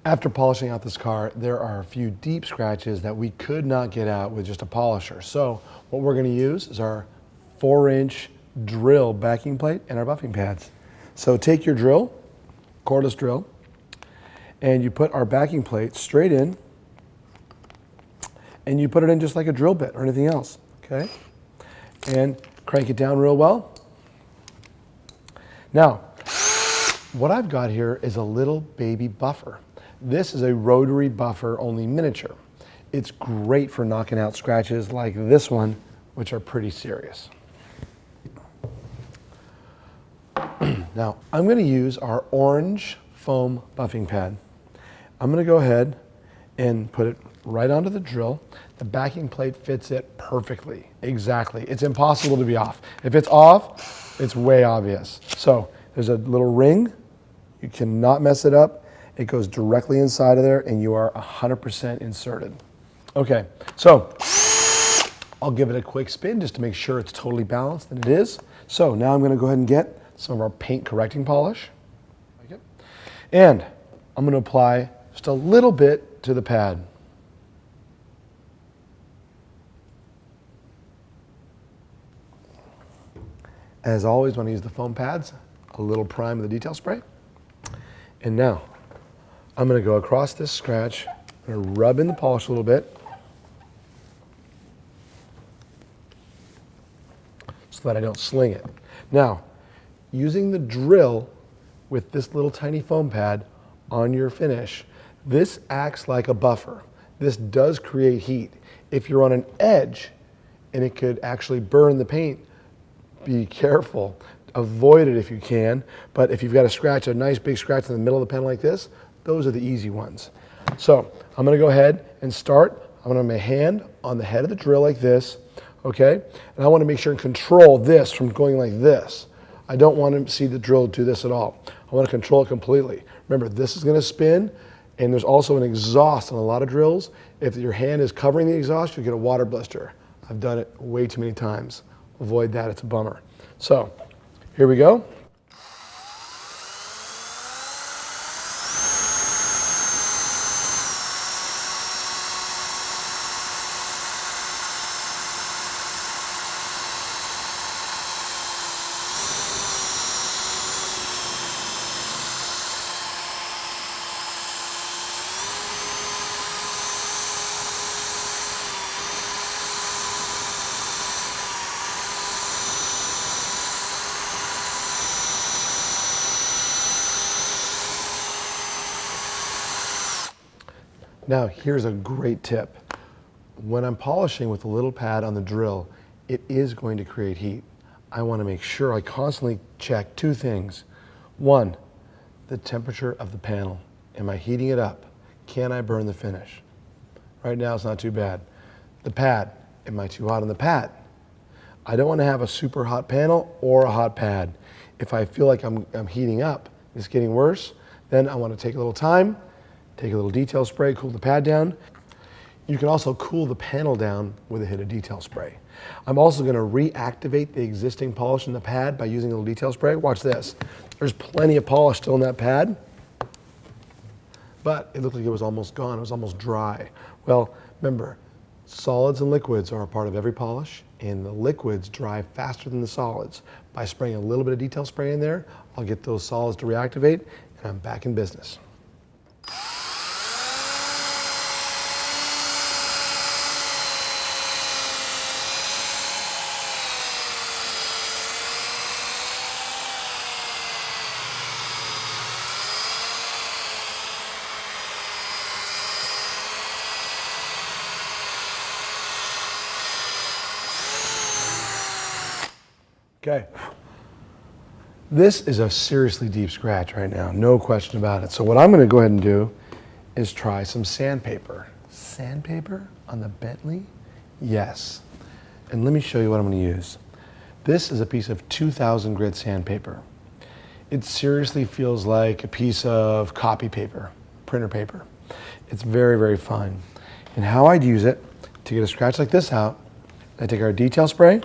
After polishing out this car, there are a few deep scratches that we could not get out with just a polisher. So what we're going to use is our 4-inch drill backing plate and our buffing pads. So take your drill, cordless drill, and you put our backing plate straight in, and you put it in just like a drill bit or anything else, okay? And crank it down real well. Now, what I've got here is a little baby buffer. This is a rotary buffer, only miniature. It's great for knocking out scratches like this one, which are pretty serious. Now, I'm going to use our orange foam buffing pad. I'm going to go ahead and put it right onto the drill. The backing plate fits it perfectly, exactly. It's impossible to be off. If it's off, it's way obvious. So there's a little ring. You cannot mess it up. It goes directly inside of there and you are 100% inserted. Okay, so I'll give it a quick spin just to make sure it's totally balanced, and it is. So now I'm going to go ahead and get some of our paint correcting polish. And I'm going to apply just a little bit to the pad. As always, when I use the foam pads, a little prime of the detail spray. And now, I'm going to go across this scratch. I'm going to rub in the polish a little bit so that I don't sling it. Now, using the drill with this little tiny foam pad on your finish, this acts like a buffer. This does create heat. If you're on an edge and it could actually burn the paint, be careful. Avoid it if you can, but if you've got a scratch, a nice big scratch in the middle of the pen like this, those are the easy ones. So I'm going to go ahead and start. I'm going to have my hand on the head of the drill like this, okay? And I want to make sure and control this from going like this. I don't want to see the drill do this at all. I want to control it completely. Remember, this is going to spin, and there's also an exhaust on a lot of drills. If your hand is covering the exhaust, you'll get a water blister. I've done it way too many times. Avoid that, it's a bummer. So here we go. Now, here's a great tip. When I'm polishing with a little pad on the drill, it is going to create heat. I want to make sure I constantly check two things. One, the temperature of the panel. Am I heating it up? Can I burn the finish? Right now, it's not too bad. The pad, am I too hot on the pad? I don't want to have a super hot panel or a hot pad. If I feel like I'm heating up, it's getting worse, then I want to take a little time, take a little detail spray, cool the pad down. You can also cool the panel down with a hit of detail spray. I'm also going to reactivate the existing polish in the pad by using a little detail spray. Watch this. There's plenty of polish still in that pad, but it looked like it was almost gone. It was almost dry. Well, remember, solids and liquids are a part of every polish, and the liquids dry faster than the solids. By spraying a little bit of detail spray in there, I'll get those solids to reactivate, and I'm back in business. Okay, this is a seriously deep scratch right now, no question about it. So what I'm going to go ahead and do is try some sandpaper. Sandpaper on the Bentley? Yes. And let me show you what I'm going to use. This is a piece of 2000 grit sandpaper. It seriously feels like a piece of copy paper, printer paper. It's very, very fine. And how I'd use it to get a scratch like this out, I take our detail spray,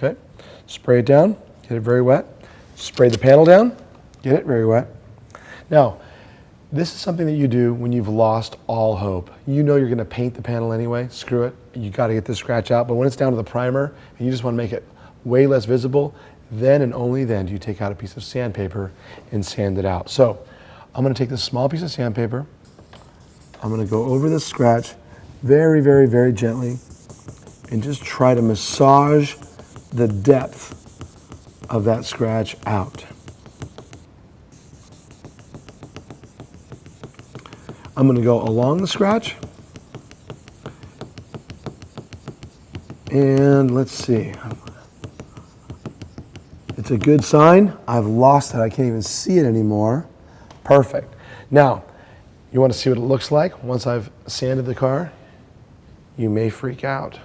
okay, spray it down, get it very wet, spray the panel down, get it very wet. Now, This is something that you do when you've lost all hope. You know you're going to paint the panel anyway. Screw it. You got to get this scratch out. But when it's down to the primer and you just want to make it way less visible, then and only then do you take out a piece of sandpaper and sand it out. So I'm going to take this small piece of sandpaper. I'm going to go over this scratch very, very, very gently and just try to massage the depth of that scratch out. I'm going to go along the scratch, and let's see. It's a good sign. I've lost it. I can't even see it anymore. Perfect. Now, you want to see what it looks like once I've sanded the car? You may freak out,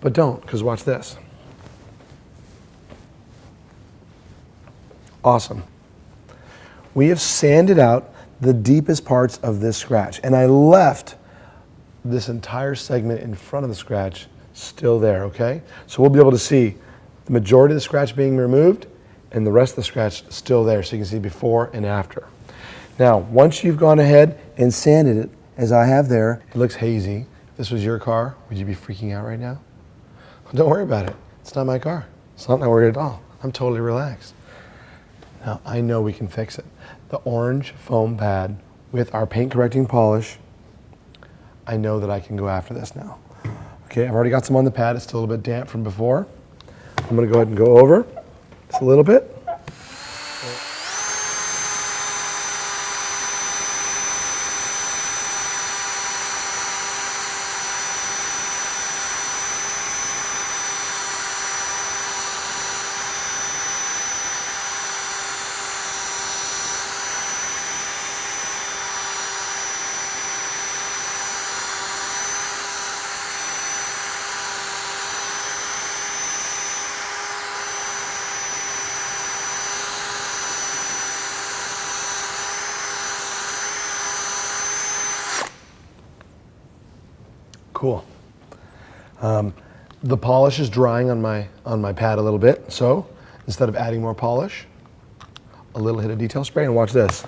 but don't, because watch this. Awesome. We have sanded out the deepest parts of this scratch, and I left this entire segment in front of the scratch still there, okay? So we'll be able to see the majority of the scratch being removed and the rest of the scratch still there, so you can see before and after. Now, once you've gone ahead and sanded it, as I have there, it looks hazy. If this was your car, would you be freaking out right now? Well, don't worry about it. It's not my car. So I'm not worried at all. I'm totally relaxed. Now, I know we can fix it. The orange foam pad with our paint correcting polish, I know that I can go after this now. Okay, I've already got some on the pad. It's still a little bit damp from before. I'm going to go ahead and go over just a little bit. Cool. The polish is drying on my pad a little bit, so instead of adding more polish, a little hit of detail spray, and watch this.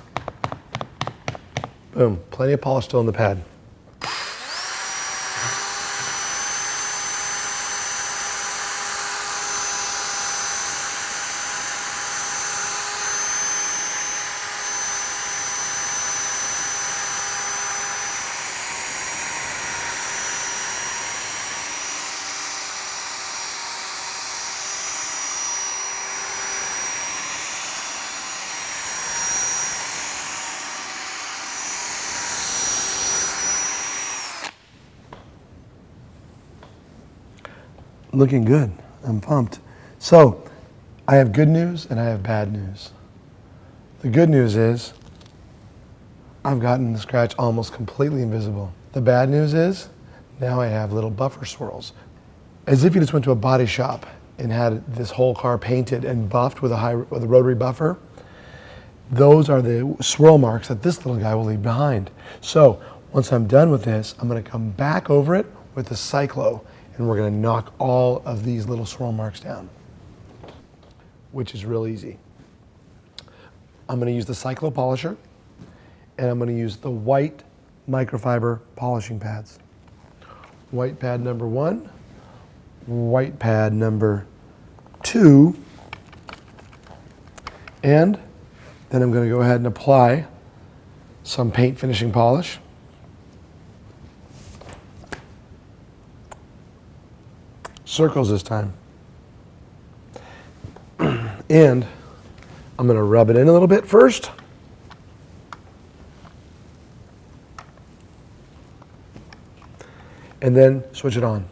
Boom, plenty of polish still in the pad. Looking good. I'm pumped. So, I have good news and I have bad news. The good news is I've gotten the scratch almost completely invisible. The bad news is now I have little buffer swirls. As if you just went to a body shop and had this whole car painted and buffed with a rotary buffer. Those are the swirl marks that this little guy will leave behind. So once I'm done with this, I'm going to come back over it with the cyclo, and we're going to knock all of these little swirl marks down, which is real easy. I'm going to use the cyclo polisher, and I'm going to use the white microfiber polishing pads. White pad number 1, white pad number 2, and then I'm going to go ahead and apply some paint finishing polish. Circles this time. And I'm going to rub it in a little bit first. And then switch it on.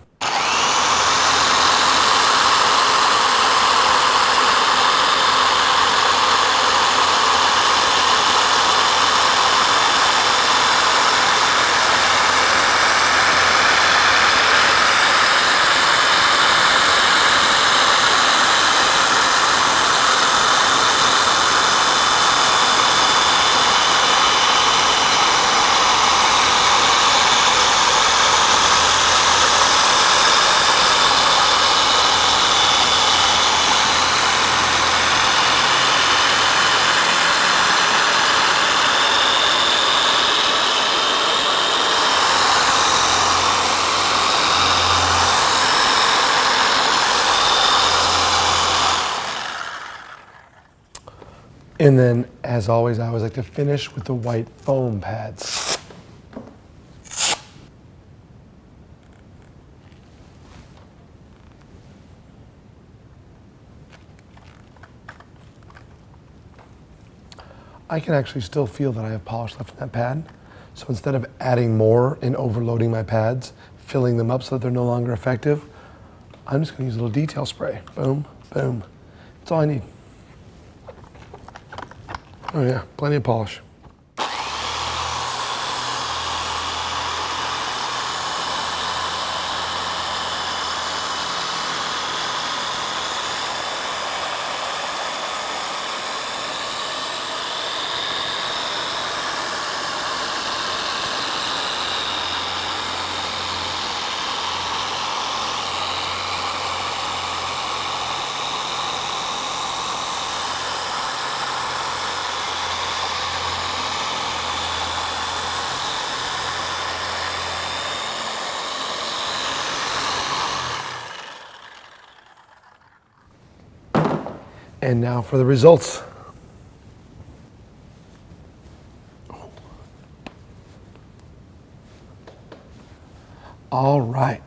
And then, as always, I always like to finish with the white foam pads. I can actually still feel that I have polish left in that pad. So instead of adding more and overloading my pads, filling them up so that they're no longer effective, I'm just gonna use a little detail spray. Boom, boom. That's all I need. Oh yeah, plenty of polish. And now for the results. All right.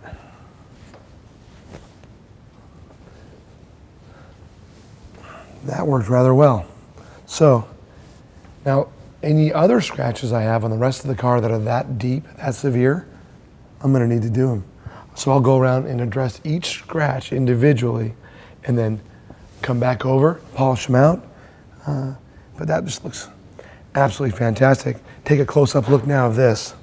That worked rather well. So now any other scratches I have on the rest of the car that are that deep, that severe, I'm gonna need to do them. So I'll go around and address each scratch individually and then come back over, polish them out. But that just looks absolutely fantastic. Take a close-up look now of this.